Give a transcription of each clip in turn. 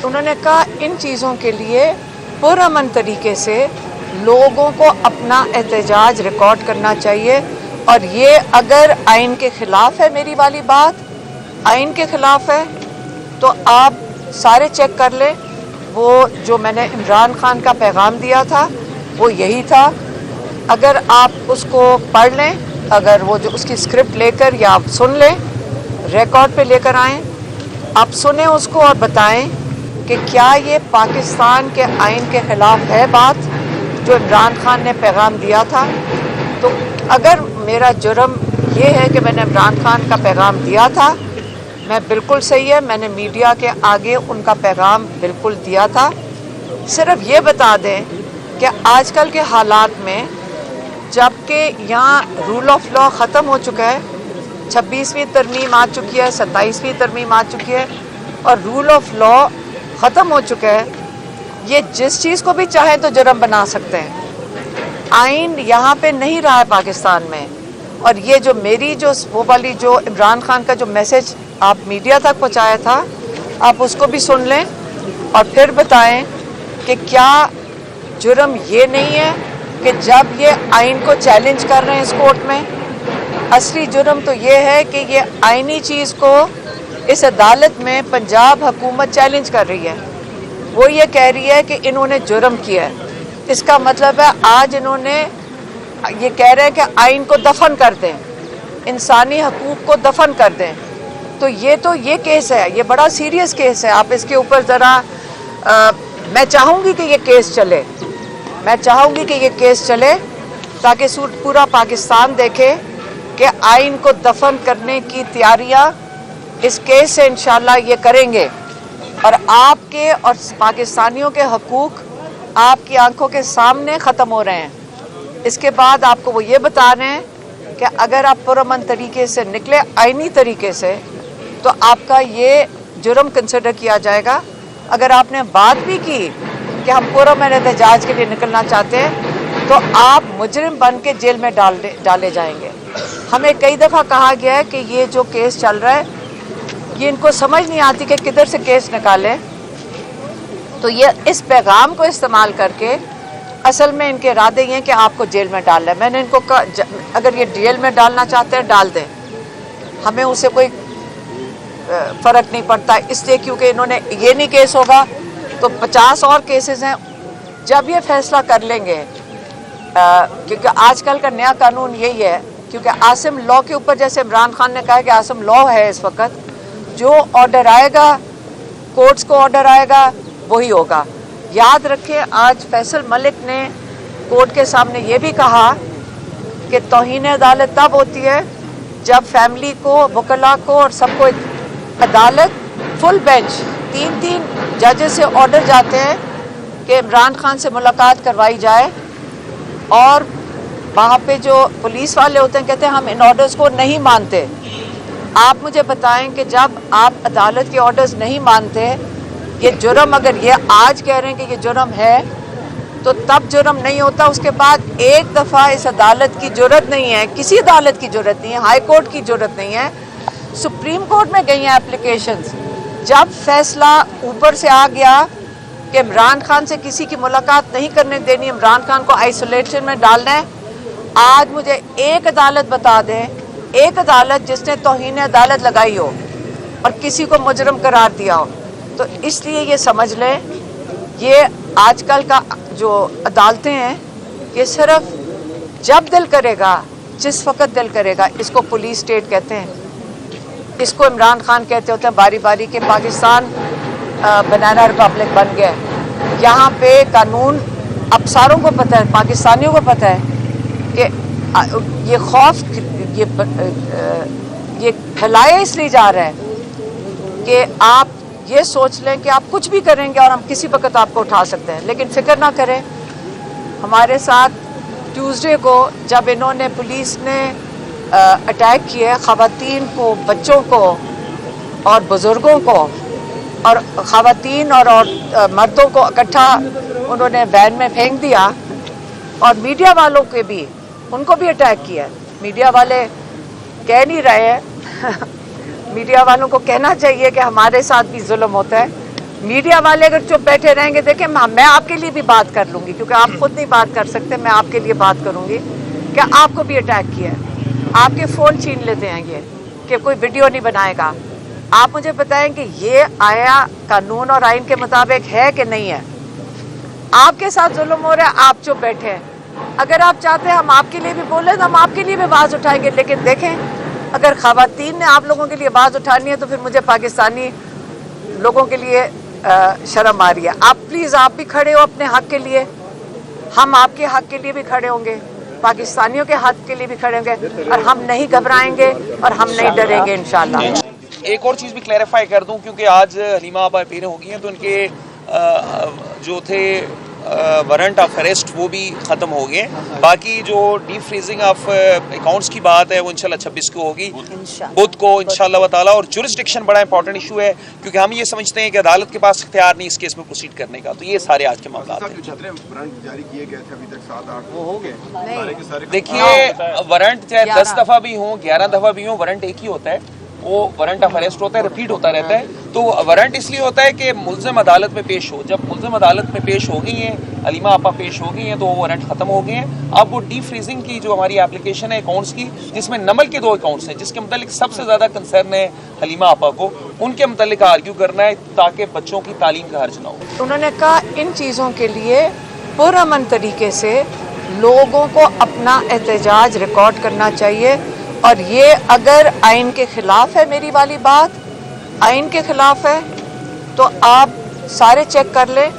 उन्होंने कहा इन चीज़ों के लिए पुरअमन तरीके से लोगों को अपना एहतजाज रिकॉर्ड करना चाहिए, और ये अगर आइन के ख़िलाफ़ है, मेरी वाली बात आइन के ख़िलाफ़ है, तो आप सारे चेक कर लें। वो जो मैंने इमरान खान का पैगाम दिया था वो यही था। अगर आप उसको पढ़ लें, अगर वो जो उसकी स्क्रिप्ट लेकर या आप सुन लें, रिकॉर्ड पे लेकर आएँ, आप सुने उसको और बताएं कि क्या ये पाकिस्तान के आइन के ख़िलाफ़ है बात जो इमरान खान ने पैगाम दिया था। तो अगर मेरा जुर्म ये है कि मैंने इमरान खान का पैगाम दिया था, मैं बिल्कुल सही है, मैंने मीडिया के आगे उनका पैगाम बिल्कुल दिया था। सिर्फ ये बता दें कि आजकल के हालात में, जबकि यहाँ रूल ऑफ लॉ ख़त्म हो चुका है, 26वीं तरमीम आ चुकी है, 27वीं तरमीम आ चुकी है और रूल ऑफ लॉ ख़त्म हो चुका है, ये जिस चीज़ को भी चाहे तो जुर्म बना सकते हैं। आइन यहाँ पे नहीं रहा है पाकिस्तान में। और ये जो मेरी जो वो वाली जो इमरान खान का जो मैसेज आप मीडिया तक पहुँचाया था, आप उसको भी सुन लें और फिर बताएं कि क्या जुर्म ये नहीं है कि जब ये आइन को चैलेंज कर रहे हैं इस कोर्ट में। असली जुर्म तो ये है कि ये आइनी चीज़ को इस अदालत में पंजाब हुकूमत चैलेंज कर रही है। वो ये कह रही है कि इन्होंने जुर्म किया है। इसका मतलब है आज इन्होंने ये कह रहे हैं कि आइन को दफन कर दें, इंसानी हकूक़ को दफन कर दें। तो ये केस है, ये बड़ा सीरियस केस है। आप इसके ऊपर ज़रा मैं चाहूँगी कि ये केस चले, मैं चाहूँगी कि ये केस चले ताकि पूरा पाकिस्तान देखे कि आइन को दफन करने की तैयारियाँ इस केस से इंशाल्लाह ये करेंगे और आपके और पाकिस्तानियों के हकूक़ आपकी आंखों के सामने ख़त्म हो रहे हैं। इसके बाद आपको वो ये बता रहे हैं कि अगर आप पुरअमन तरीके से निकले, आइनी तरीके से, तो आपका ये जुर्म कंसिडर किया जाएगा। अगर आपने बात भी की कि हम पुरअमन एहतजाज के लिए निकलना चाहते हैं तो आप मुजरिम बन के जेल में डाले जाएंगे। हमें कई दफ़ा कहा गया है कि ये जो केस चल रहा है, ये इनको समझ नहीं आती कि किधर से केस निकालें, तो ये इस पैगाम को इस्तेमाल करके असल में इनके इरादे ये हैं कि आपको जेल में डालना है। मैंने इनको कहा अगर ये जेल में डालना चाहते हैं डाल दें, हमें उससे कोई फ़र्क नहीं पड़ता, इसलिए क्योंकि इन्होंने ये नहीं केस होगा तो 50 और केसेस हैं। जब ये फैसला कर लेंगे, क्योंकि आजकल का नया कानून यही है, क्योंकि आसिम लॉ के ऊपर, जैसे इमरान खान ने कहा कि आसिम लॉ है इस वक्त, जो ऑर्डर आएगा, कोर्ट्स को ऑर्डर आएगा वही होगा। याद रखें, आज फैसल मलिक ने कोर्ट के सामने ये भी कहा कि तौहीन अदालत तब होती है जब फैमिली को, वकला को और सबको अदालत फुल बेंच 3-3 जजेस से ऑर्डर जाते हैं कि इमरान खान से मुलाकात करवाई जाए, और वहाँ पे जो पुलिस वाले होते हैं कहते हैं हम इन ऑर्डर्स को नहीं मानते। आप मुझे बताएं कि जब आप अदालत के ऑर्डर्स नहीं मानते, ये जुर्म, अगर ये आज कह रहे हैं कि ये जुर्म है, तो तब जुर्म नहीं होता। उसके बाद एक दफ़ा इस अदालत की ज़रूरत नहीं है, किसी अदालत की ज़रूरत नहीं है, हाई कोर्ट की ज़रूरत नहीं है, सुप्रीम कोर्ट में गई हैं एप्लीकेशंस। जब फैसला ऊपर से आ गया कि इमरान खान से किसी की मुलाकात नहीं करने देनी, इमरान खान को आइसोलेशन में डालना है, आज मुझे एक अदालत बता दें, एक अदालत जिसने तौहीन अदालत लगाई हो और किसी को मुजरम करार दिया हो। तो इसलिए ये समझ लें, ये आजकल का जो अदालतें हैं, ये सिर्फ जब दिल करेगा, जिस वक्त दिल करेगा, इसको पुलिस स्टेट कहते हैं, इसको इमरान खान कहते होते हैं बारी बारी के पाकिस्तान बनाना रिपब्लिक बन गया। यहाँ पे कानून अब सारों को पता है, पाकिस्तानियों को पता है कि ये खौफ ये फैलाया इसलिए जा रहा है कि आप ये सोच लें कि आप कुछ भी करेंगे और हम किसी वक्त आपको उठा सकते हैं। लेकिन फिक्र ना करें, हमारे साथ ट्यूसडे को जब इन्होंने, पुलिस ने अटैक किया ख़वातीन को, बच्चों को और बुज़ुर्गों को, और ख़वातीन और मर्दों को इकट्ठा उन्होंने वैन में फेंक दिया, और मीडिया वालों के भी, उनको भी अटैक किया। मीडिया वाले कह नहीं रहे हैं मीडिया वालों को कहना चाहिए कि हमारे साथ भी जुल्म होता है, मीडिया वाले अगर चुप बैठे रहेंगे, देखें मैं आपके लिए भी बात कर लूंगी, क्योंकि आप खुद नहीं बात कर सकते, मैं आपके लिए बात करूंगी। क्या आपको भी अटैक किया है, आपके फ़ोन छीन लेते हैं ये कि कोई वीडियो नहीं बनाएगा। आप मुझे बताएं कि ये आया कानून और आइन के मुताबिक है कि नहीं है। आपके साथ जुल्म हो रहा है, आप चुप बैठे हैं। अगर आप चाहते हैं हम आपके लिए भी बोले तो हम आपके लिए भी आवाज़ उठाएंगे, लेकिन देखें अगर ख़वातीन ने आप लोगों के लिए आवाज़ उठानी है तो फिर मुझे पाकिस्तानी लोगों के लिए शर्म आ रही है। आप प्लीज़ आप भी खड़े हो अपने हक के लिए, हम आपके हक के लिए भी खड़े होंगे, पाकिस्तानियों के हक के लिए भी खड़े होंगे, और हम नहीं घबराएंगे और हम नहीं डरेंगे इंशाल्लाह। एक और चीज़ भी क्लैरिफाई कर दूं, क्योंकि आज हलीमा आपा अपील हो गई हैं तो उनके जो थे वारंट ऑफ अरेस्ट वो भी ख़त्म हो गए। बाकी जो डीप फ्रीजिंग ऑफ अकाउंट्स की बात है वो इंशाल्लाह 26 को होगी, बुध को इंशाल्लाह ताला। और जुरिस्डिक्शन बड़ा इंपॉर्टेंट इशू है, क्योंकि हम ये समझते हैं कि अदालत के पास इख्तियार नहीं इस केस में प्रोसीड करने का। तो ये सारे आज के मामला देखिए, वारंट चाहे 10 दफ़ा भी हो 11 दफ़ा भी हो, वारंट एक ही होता है, वो वारंट ऑफ अरेस्ट होता है, रिपीट होता रहता है। तो वारंट इसलिए होता है कि मुल्ज़िम अदालत में पेश हो। जब मुल्ज़िम अदालत में पेश हो गई हैं, हलीमा आपा पेश हो गई हैं, तो वो वारंट ख़त्म हो गए हैं। अब वो डीप फ्रीजिंग की जो हमारी एप्लीकेशन है अकाउंट्स की, जिसमें नमल के 2 अकाउंट्स हैं, जिसके मतलब सबसे ज़्यादा कंसर्न है हलीमा आपा को, उनके मतलब आर्ग्यू करना है ताकि बच्चों की तालीम का हर्ज ना हो। उन्होंने कहा इन चीज़ों के लिए पुरअमन तरीके से लोगों को अपना एहतजाज रिकॉर्ड करना चाहिए, और ये अगर आइन के ख़िलाफ़ है, मेरी वाली बात आइन के ख़िलाफ़ है, तो आप सारे चेक कर लें।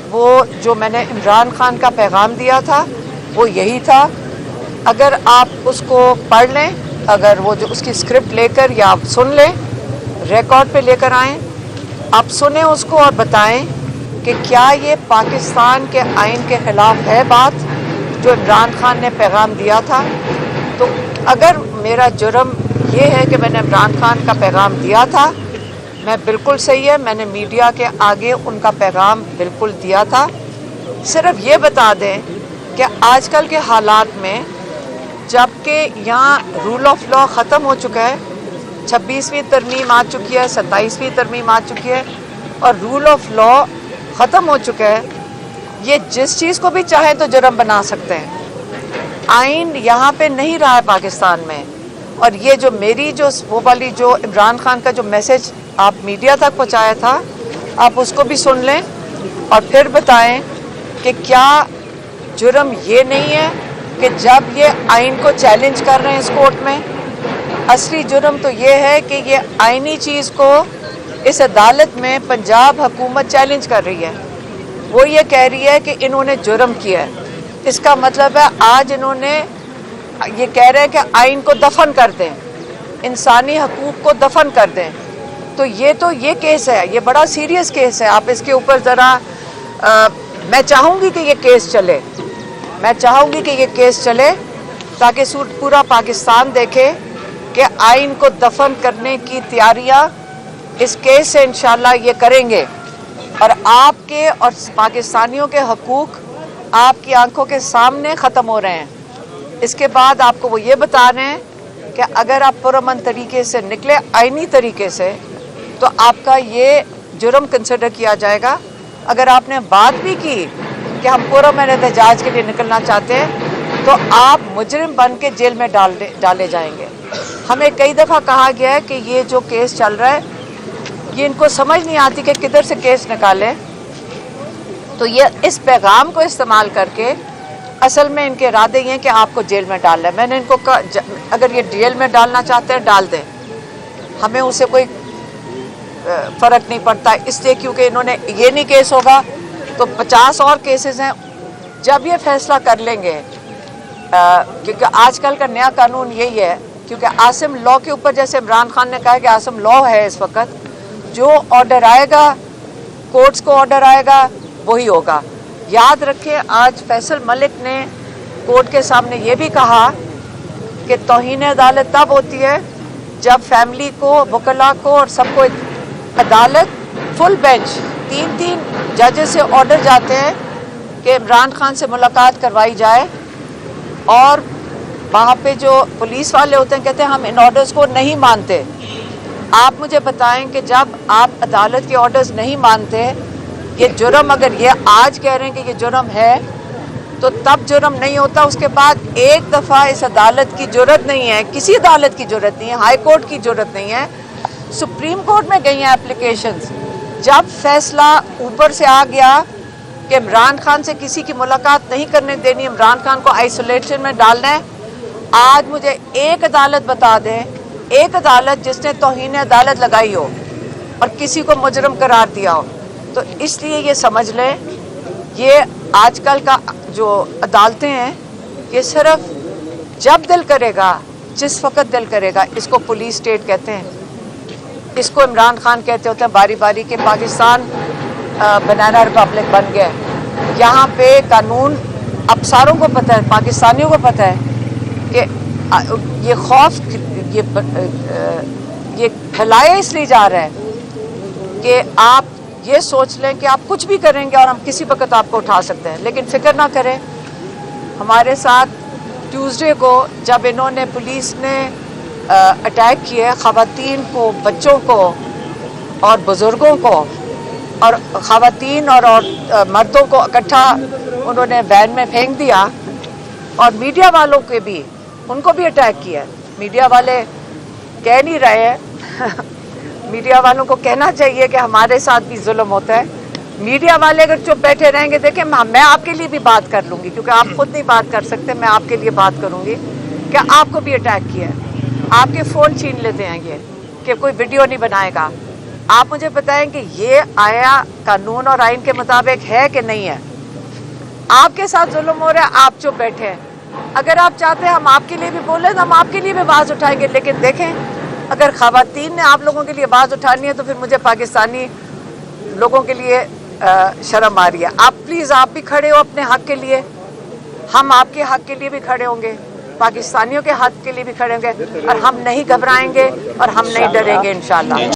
वो जो मैंने इमरान खान का पैगाम दिया था वो यही था। अगर आप उसको पढ़ लें, अगर वो जो उसकी स्क्रिप्ट लेकर या आप सुन लें, रिकॉर्ड पे लेकर आएँ, आप सुने उसको और बताएं कि क्या ये पाकिस्तान के आइन के ख़िलाफ़ है बात जो इमरान खान ने पैगाम दिया था। तो अगर मेरा जुर्म ये है कि मैंने इमरान खान का पैगाम दिया था, मैं बिल्कुल सही है, मैंने मीडिया के आगे उनका पैगाम बिल्कुल दिया था। सिर्फ ये बता दें कि आजकल के हालात में, जबकि यहाँ रूल ऑफ लॉ ख़त्म हो चुका है, 26वीं तरमीम आ चुकी है, 27वीं तरमीम आ चुकी है, और रूल ऑफ लॉ ख़त्म हो चुका है, ये जिस चीज़ को भी चाहे तो जुर्म बना सकते हैं। आइन यहाँ पे नहीं रहा है पाकिस्तान में। और ये जो मेरी जो वो वाली जो इमरान खान का जो मैसेज आप मीडिया तक पहुँचाया था, आप उसको भी सुन लें और फिर बताएं कि क्या जुर्म ये नहीं है कि जब ये आइन को चैलेंज कर रहे हैं इस कोर्ट में। असली जुर्म तो ये है कि ये आइनी चीज़ को इस अदालत में पंजाब हुकूमत चैलेंज कर रही है। वो ये कह रही है कि इन्होंने जुर्म किया है। इसका मतलब है आज इन्होंने ये कह रहे हैं कि आइन को दफन कर दें, इंसानी हकूक़ को दफन कर दें। तो ये केस है, ये बड़ा सीरियस केस है। आप इसके ऊपर ज़रा मैं चाहूँगी कि ये केस चले, मैं चाहूँगी कि ये केस चले ताकि पूरा पाकिस्तान देखे कि आइन को दफन करने की तैयारियाँ इस केस से इंशाल्लाह ये करेंगे, और आपके और पाकिस्तानियों के हकूक़ आपकी आंखों के सामने ख़त्म हो रहे हैं। इसके बाद आपको वो ये बता रहे हैं कि अगर आप पुरअमन तरीके से निकले आइनी तरीके से, तो आपका ये जुर्म कंसिडर किया जाएगा। अगर आपने बात भी की कि हम पुरअमन एहतजाज के लिए निकलना चाहते हैं, तो आप मुजरिम बन के जेल में डाले जाएंगे। हमें कई दफ़ा कहा गया है कि ये जो केस चल रहा है, ये इनको समझ नहीं आती कि किधर से केस निकालें। तो ये इस पैगाम को इस्तेमाल करके असल में इनके इरादे ये हैं कि आपको जेल में डालना है। मैंने इनको कहा अगर ये जेल में डालना चाहते हैं डाल दें, हमें उससे कोई फ़र्क नहीं पड़ता, इसलिए क्योंकि इन्होंने ये नहीं केस होगा तो 50 और केसेस हैं। जब ये फैसला कर लेंगे, क्योंकि आजकल का नया कानून यही है, क्योंकि आसिम लॉ के ऊपर जैसे इमरान खान ने कहा कि आसिम लॉ है इस वक्त, जो ऑर्डर आएगा कोर्ट्स को ऑर्डर आएगा वही होगा। याद रखें, आज फैसल मलिक ने कोर्ट के सामने ये भी कहा कि तौहीन अदालत तब होती है जब फैमिली को, वकला को और सबको अदालत फुल बेंच 3-3 जजेस से ऑर्डर जाते हैं कि इमरान खान से मुलाकात करवाई जाए, और वहाँ पे जो पुलिस वाले होते हैं कहते हैं हम इन ऑर्डर्स को नहीं मानते। आप मुझे बताएं कि जब आप अदालत के ऑर्डर्स नहीं मानते, ये जुर्म, अगर ये आज कह रहे हैं कि ये जुर्म है तो तब जुर्म नहीं होता, उसके बाद एक दफ़ा इस अदालत की ज़रूरत नहीं है, किसी अदालत की ज़रूरत नहीं है, हाई कोर्ट की ज़रूरत नहीं है, सुप्रीम कोर्ट में गई हैं एप्लीकेशंस। जब फैसला ऊपर से आ गया कि इमरान खान से किसी की मुलाकात नहीं करने देनी, इमरान खान को आइसोलेशन में डालना है, आज मुझे एक अदालत बता दें, एक अदालत जिसने तौहीन अदालत लगाई हो और किसी को मुजरम करार दिया हो। तो इसलिए ये समझ लें, ये आजकल का जो अदालतें हैं, ये सिर्फ जब दिल करेगा, जिस वक्त दिल करेगा, इसको पुलिस स्टेट कहते हैं, इसको इमरान खान कहते होते हैं बारी बारी के पाकिस्तान बनाना रिपब्लिक बन गया। यहाँ पे कानून अफसरों को पता है, पाकिस्तानियों को पता है कि ये खौफ ये फैलाया इसलिए जा रहा है कि आप ये सोच लें कि आप कुछ भी करेंगे और हम किसी वक्त आपको उठा सकते हैं। लेकिन फिक्र ना करें, हमारे साथ ट्यूसडे को जब इन्होंने, पुलिस ने अटैक किए ख़वातीन को, बच्चों को और बुज़ुर्गों को, और ख़वातीन और मर्दों को इकट्ठा उन्होंने वैन में फेंक दिया, और मीडिया वालों के भी, उनको भी अटैक किया। मीडिया वाले कह नहीं रहे हैं मीडिया वालों को कहना चाहिए कि हमारे साथ भी जुल्म होता है। मीडिया वाले अगर चुप बैठे रहेंगे, देखें मैं आपके लिए भी बात कर लूँगी, क्योंकि आप खुद नहीं बात कर सकते, मैं आपके लिए बात करूँगी कि आपको भी अटैक किया है, आपके फ़ोन छीन लेते हैं ये, कि कोई वीडियो नहीं बनाएगा। आप मुझे बताएं कि ये आया कानून और आइन के मुताबिक है कि नहीं है? आपके साथ जुल्म हो रहा है, आप चुप बैठे हैं। अगर आप चाहते हैं हम आपके लिए भी बोलें तो हम आपके लिए भी आवाज़ उठाएंगे, लेकिन देखें, अगर ख़वातीन ने आप लोगों के लिए आवाज़ उठानी है तो फिर मुझे पाकिस्तानी लोगों के लिए शर्म आ रही है। आप प्लीज़, आप भी खड़े हो अपने हक़ के लिए, हम आपके हक़ के लिए भी खड़े होंगे, पाकिस्तानियों के हक़ के लिए भी खड़े होंगे, और हम नहीं घबराएंगे और हम नहीं डरेंगे इंशाअल्लाह।